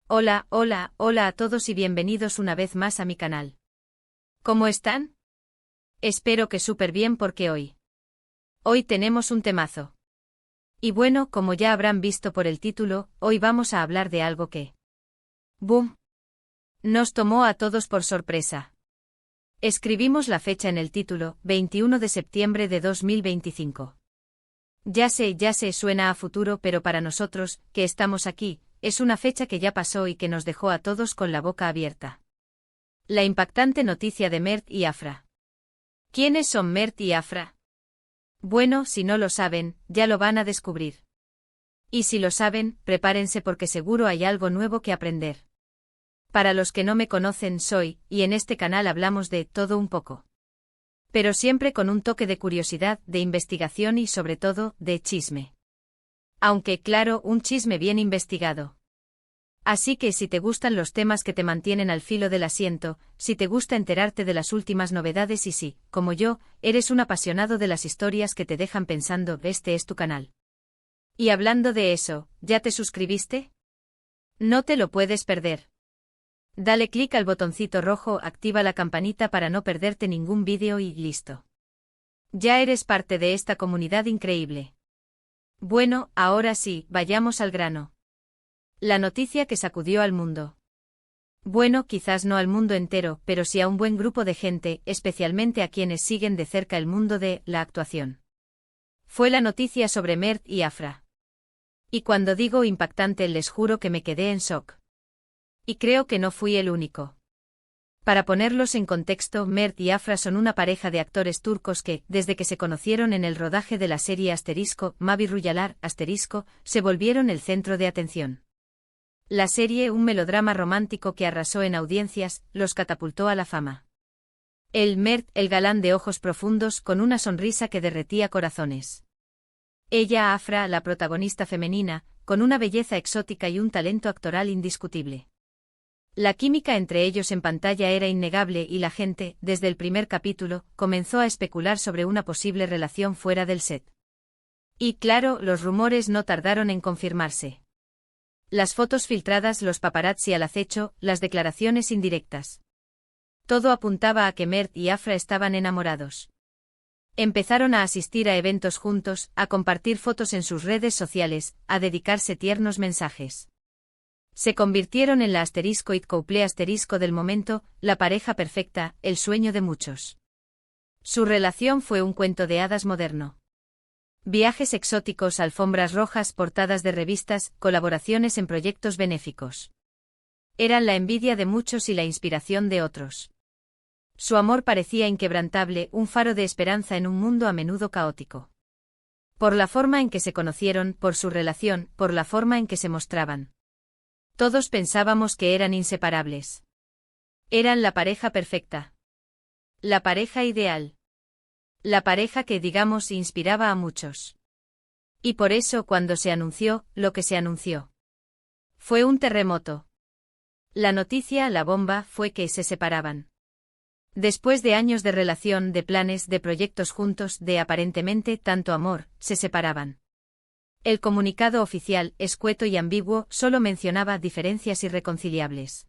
Hola, hola, hola a todos y bienvenidos una vez más a mi canal. ¿Cómo están? Espero que súper bien porque hoy tenemos un temazo. Y bueno, como ya habrán visto por el título, hoy vamos a hablar de algo que ¡boom! Nos tomó a todos por sorpresa. Escribimos la fecha en el título, 21 de septiembre de 2025. Ya sé, suena a futuro, pero para nosotros, que estamos aquí, es una fecha que ya pasó y que nos dejó a todos con la boca abierta. La impactante noticia de Mert y Afra. ¿Quiénes son Mert y Afra? Bueno, si no lo saben, ya lo van a descubrir. Y si lo saben, prepárense porque seguro hay algo nuevo que aprender. Para los que no me conocen, y en este canal hablamos de todo un poco. Pero siempre con un toque de curiosidad, de investigación y sobre todo, de chisme. Aunque claro, un chisme bien investigado. Así que si te gustan los temas que te mantienen al filo del asiento, si te gusta enterarte de las últimas novedades y si, como yo, eres un apasionado de las historias que te dejan pensando, este es tu canal. Y hablando de eso, ¿ya te suscribiste? No te lo puedes perder. Dale clic al botoncito rojo, activa la campanita para no perderte ningún vídeo y listo. Ya eres parte de esta comunidad increíble. Bueno, ahora sí, vayamos al grano. La noticia que sacudió al mundo. Bueno, quizás no al mundo entero, pero sí a un buen grupo de gente, especialmente a quienes siguen de cerca el mundo de la actuación. Fue la noticia sobre Mert y Afra. Y cuando digo impactante les juro que me quedé en shock. Y creo que no fui el único. Para ponerlos en contexto, Mert y Afra son una pareja de actores turcos que, desde que se conocieron en el rodaje de la serie Mavi Rüyalar, se volvieron el centro de atención. La serie, un melodrama romántico que arrasó en audiencias, los catapultó a la fama. Mert, el galán de ojos profundos con una sonrisa que derretía corazones. Ella, Afra, la protagonista femenina, con una belleza exótica y un talento actoral indiscutible. La química entre ellos en pantalla era innegable y la gente, desde el primer capítulo, comenzó a especular sobre una posible relación fuera del set. Y claro, los rumores no tardaron en confirmarse. Las fotos filtradas, los paparazzi al acecho, las declaraciones indirectas. Todo apuntaba a que Mert y Afra estaban enamorados. Empezaron a asistir a eventos juntos, a compartir fotos en sus redes sociales, a dedicarse tiernos mensajes. Se convirtieron en la *it couple* del momento, la pareja perfecta, el sueño de muchos. Su relación fue un cuento de hadas moderno. Viajes exóticos, alfombras rojas, portadas de revistas, colaboraciones en proyectos benéficos. Eran la envidia de muchos y la inspiración de otros. Su amor parecía inquebrantable, un faro de esperanza en un mundo a menudo caótico. Por la forma en que se conocieron, por su relación, por la forma en que se mostraban. Todos pensábamos que eran inseparables. Eran la pareja perfecta. La pareja ideal. La pareja que, digamos, inspiraba a muchos. Y por eso cuando se anunció, lo que se anunció. Fue un terremoto. La noticia, la bomba, fue que se separaban. Después de años de relación, de planes, de proyectos juntos, de aparentemente tanto amor, se separaban. El comunicado oficial, escueto y ambiguo, solo mencionaba diferencias irreconciliables.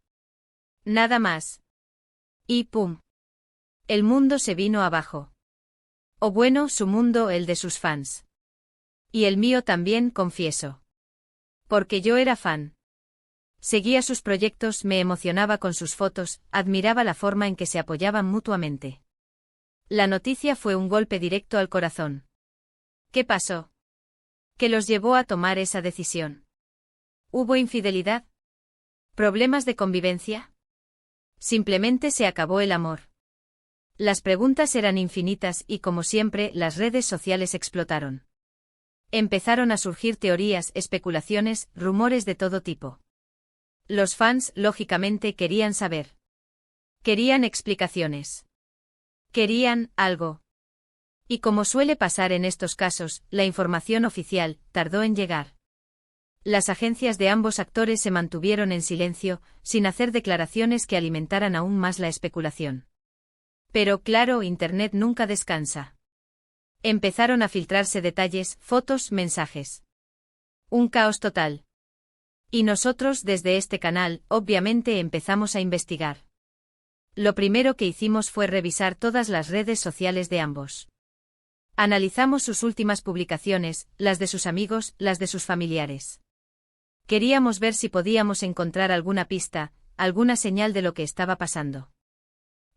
Nada más. Y ¡pum! El mundo se vino abajo. O bueno, su mundo, el de sus fans. Y el mío también, confieso. Porque yo era fan. Seguía sus proyectos, me emocionaba con sus fotos, admiraba la forma en que se apoyaban mutuamente. La noticia fue un golpe directo al corazón. ¿Qué pasó? ¿Qué los llevó a tomar esa decisión? ¿Hubo infidelidad? ¿Problemas de convivencia? Simplemente se acabó el amor. Las preguntas eran infinitas y, como siempre, las redes sociales explotaron. Empezaron a surgir teorías, especulaciones, rumores de todo tipo. Los fans, lógicamente, querían saber. Querían explicaciones. Querían algo. Y como suele pasar en estos casos, la información oficial tardó en llegar. Las agencias de ambos actores se mantuvieron en silencio, sin hacer declaraciones que alimentaran aún más la especulación. Pero claro, Internet nunca descansa. Empezaron a filtrarse detalles, fotos, mensajes. Un caos total. Y nosotros desde este canal, obviamente empezamos a investigar. Lo primero que hicimos fue revisar todas las redes sociales de ambos. Analizamos sus últimas publicaciones, las de sus amigos, las de sus familiares. Queríamos ver si podíamos encontrar alguna pista, alguna señal de lo que estaba pasando.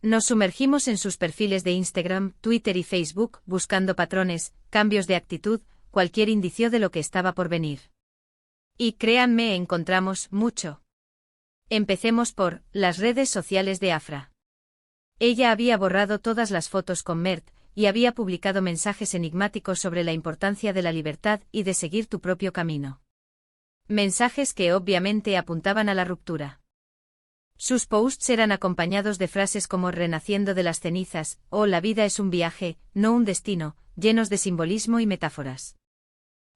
Nos sumergimos en sus perfiles de Instagram, Twitter y Facebook, buscando patrones, cambios de actitud, cualquier indicio de lo que estaba por venir. Y créanme, encontramos mucho. Empecemos por las redes sociales de Afra. Ella había borrado todas las fotos con Mert, y había publicado mensajes enigmáticos sobre la importancia de la libertad y de seguir tu propio camino. Mensajes que obviamente apuntaban a la ruptura. Sus posts eran acompañados de frases como renaciendo de las cenizas, o la vida es un viaje, no un destino, llenos de simbolismo y metáforas.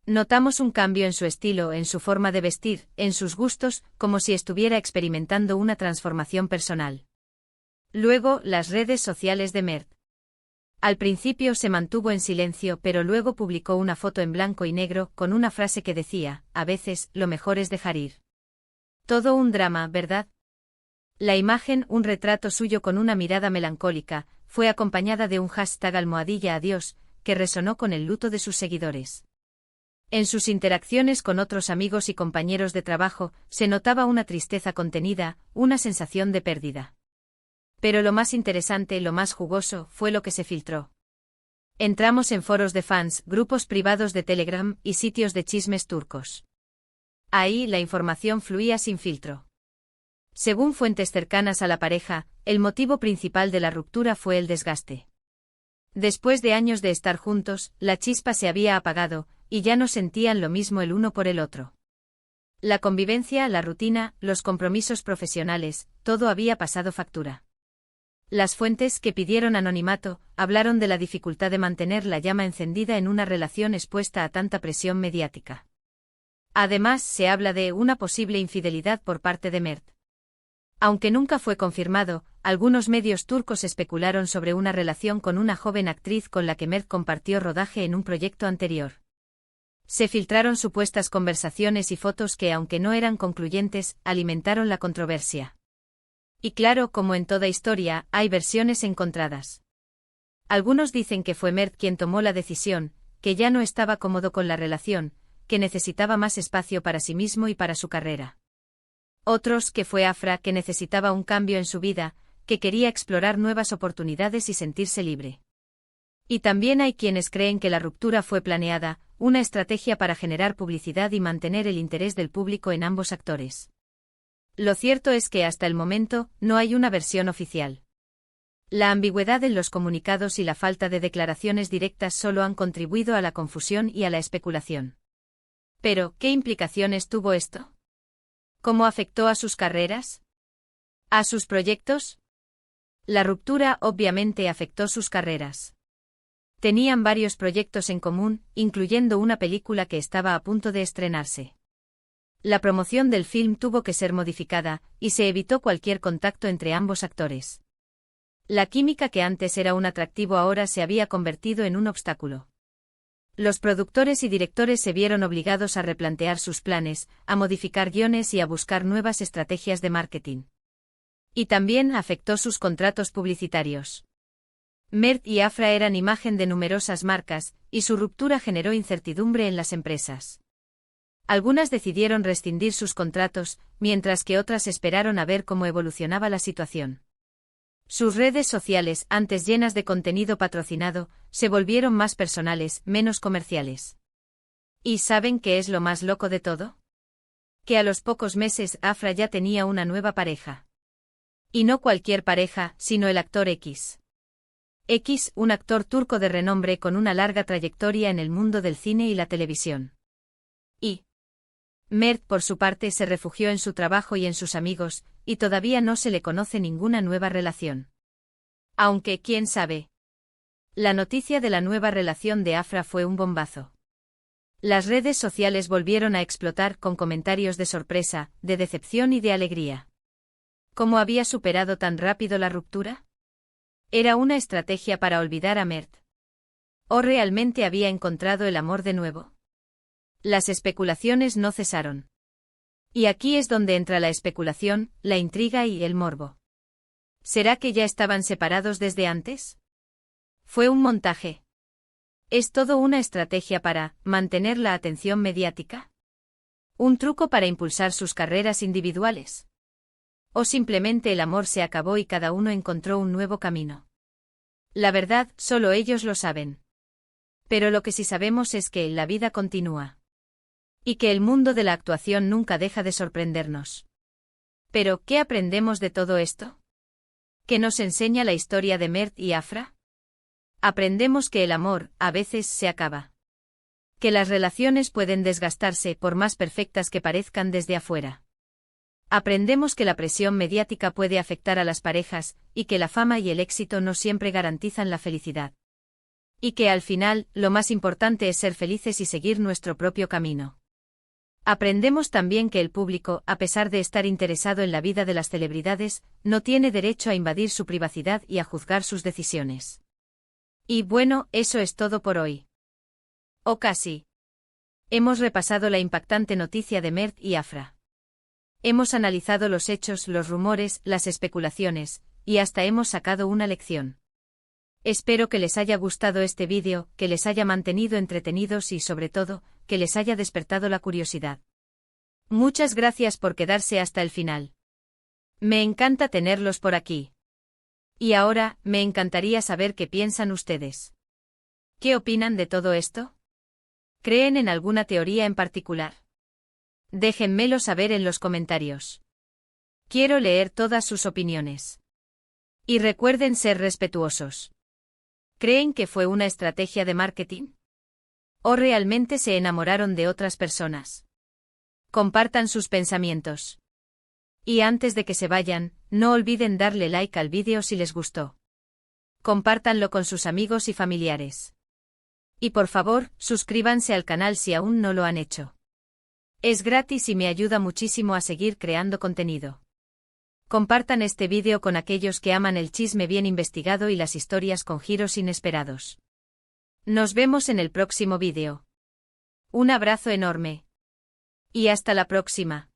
Notamos un cambio en su estilo, en su forma de vestir, en sus gustos, como si estuviera experimentando una transformación personal. Luego, las redes sociales de Mert. Al principio se mantuvo en silencio, pero luego publicó una foto en blanco y negro, con una frase que decía, a veces, lo mejor es dejar ir. Todo un drama, ¿verdad? La imagen, un retrato suyo con una mirada melancólica, fue acompañada de un hashtag #adiós, que resonó con el luto de sus seguidores. En sus interacciones con otros amigos y compañeros de trabajo, se notaba una tristeza contenida, una sensación de pérdida. Pero lo más interesante, lo más jugoso, fue lo que se filtró. Entramos en foros de fans, grupos privados de Telegram y sitios de chismes turcos. Ahí la información fluía sin filtro. Según fuentes cercanas a la pareja, el motivo principal de la ruptura fue el desgaste. Después de años de estar juntos, la chispa se había apagado, y ya no sentían lo mismo el uno por el otro. La convivencia, la rutina, los compromisos profesionales, todo había pasado factura. Las fuentes, que pidieron anonimato, hablaron de la dificultad de mantener la llama encendida en una relación expuesta a tanta presión mediática. Además, se habla de una posible infidelidad por parte de Mert. Aunque nunca fue confirmado, algunos medios turcos especularon sobre una relación con una joven actriz con la que Mert compartió rodaje en un proyecto anterior. Se filtraron supuestas conversaciones y fotos que, aunque no eran concluyentes, alimentaron la controversia. Y claro, como en toda historia, hay versiones encontradas. Algunos dicen que fue Mert quien tomó la decisión, que ya no estaba cómodo con la relación, que necesitaba más espacio para sí mismo y para su carrera. Otros que fue Afra, que necesitaba un cambio en su vida, que quería explorar nuevas oportunidades y sentirse libre. Y también hay quienes creen que la ruptura fue planeada, una estrategia para generar publicidad y mantener el interés del público en ambos actores. Lo cierto es que hasta el momento, no hay una versión oficial. La ambigüedad en los comunicados y la falta de declaraciones directas solo han contribuido a la confusión y a la especulación. Pero, ¿qué implicaciones tuvo esto? ¿Cómo afectó a sus carreras? ¿A sus proyectos? La ruptura obviamente afectó sus carreras. Tenían varios proyectos en común, incluyendo una película que estaba a punto de estrenarse. La promoción del film tuvo que ser modificada, y se evitó cualquier contacto entre ambos actores. La química que antes era un atractivo ahora se había convertido en un obstáculo. Los productores y directores se vieron obligados a replantear sus planes, a modificar guiones y a buscar nuevas estrategias de marketing. Y también afectó sus contratos publicitarios. Mert y Afra eran imagen de numerosas marcas, y su ruptura generó incertidumbre en las empresas. Algunas decidieron rescindir sus contratos, mientras que otras esperaron a ver cómo evolucionaba la situación. Sus redes sociales, antes llenas de contenido patrocinado, se volvieron más personales, menos comerciales. ¿Y saben qué es lo más loco de todo? Que a los pocos meses Afra ya tenía una nueva pareja. Y no cualquier pareja, sino el actor X. X, un actor turco de renombre con una larga trayectoria en el mundo del cine y la televisión. Y Mert, por su parte, se refugió en su trabajo y en sus amigos, y todavía no se le conoce ninguna nueva relación. Aunque, quién sabe. La noticia de la nueva relación de Afra fue un bombazo. Las redes sociales volvieron a explotar con comentarios de sorpresa, de decepción y de alegría. ¿Cómo había superado tan rápido la ruptura? ¿Era una estrategia para olvidar a Mert? ¿O realmente había encontrado el amor de nuevo? Las especulaciones no cesaron. Y aquí es donde entra la especulación, la intriga y el morbo. ¿Será que ya estaban separados desde antes? ¿Fue un montaje? ¿Es todo una estrategia para mantener la atención mediática? ¿Un truco para impulsar sus carreras individuales? ¿O simplemente el amor se acabó y cada uno encontró un nuevo camino? La verdad, solo ellos lo saben. Pero lo que sí sabemos es que la vida continúa. Y que el mundo de la actuación nunca deja de sorprendernos. Pero, ¿qué aprendemos de todo esto? ¿Qué nos enseña la historia de Mert y Afra? Aprendemos que el amor, a veces, se acaba. Que las relaciones pueden desgastarse por más perfectas que parezcan desde afuera. Aprendemos que la presión mediática puede afectar a las parejas, y que la fama y el éxito no siempre garantizan la felicidad. Y que al final, lo más importante es ser felices y seguir nuestro propio camino. Aprendemos también que el público, a pesar de estar interesado en la vida de las celebridades, no tiene derecho a invadir su privacidad y a juzgar sus decisiones. Y bueno, eso es todo por hoy. O casi. Hemos repasado la impactante noticia de Mert y Afra. Hemos analizado los hechos, los rumores, las especulaciones, y hasta hemos sacado una lección. Espero que les haya gustado este vídeo, que les haya mantenido entretenidos y sobre todo, que les haya despertado la curiosidad. Muchas gracias por quedarse hasta el final. Me encanta tenerlos por aquí. Y ahora, me encantaría saber qué piensan ustedes. ¿Qué opinan de todo esto? ¿Creen en alguna teoría en particular? Déjenmelo saber en los comentarios. Quiero leer todas sus opiniones. Y recuerden ser respetuosos. ¿Creen que fue una estrategia de marketing? ¿O realmente se enamoraron de otras personas? Compartan sus pensamientos. Y antes de que se vayan, no olviden darle like al vídeo si les gustó. Compártanlo con sus amigos y familiares. Y por favor, suscríbanse al canal si aún no lo han hecho. Es gratis y me ayuda muchísimo a seguir creando contenido. Compartan este vídeo con aquellos que aman el chisme bien investigado y las historias con giros inesperados. Nos vemos en el próximo vídeo. Un abrazo enorme. Y hasta la próxima.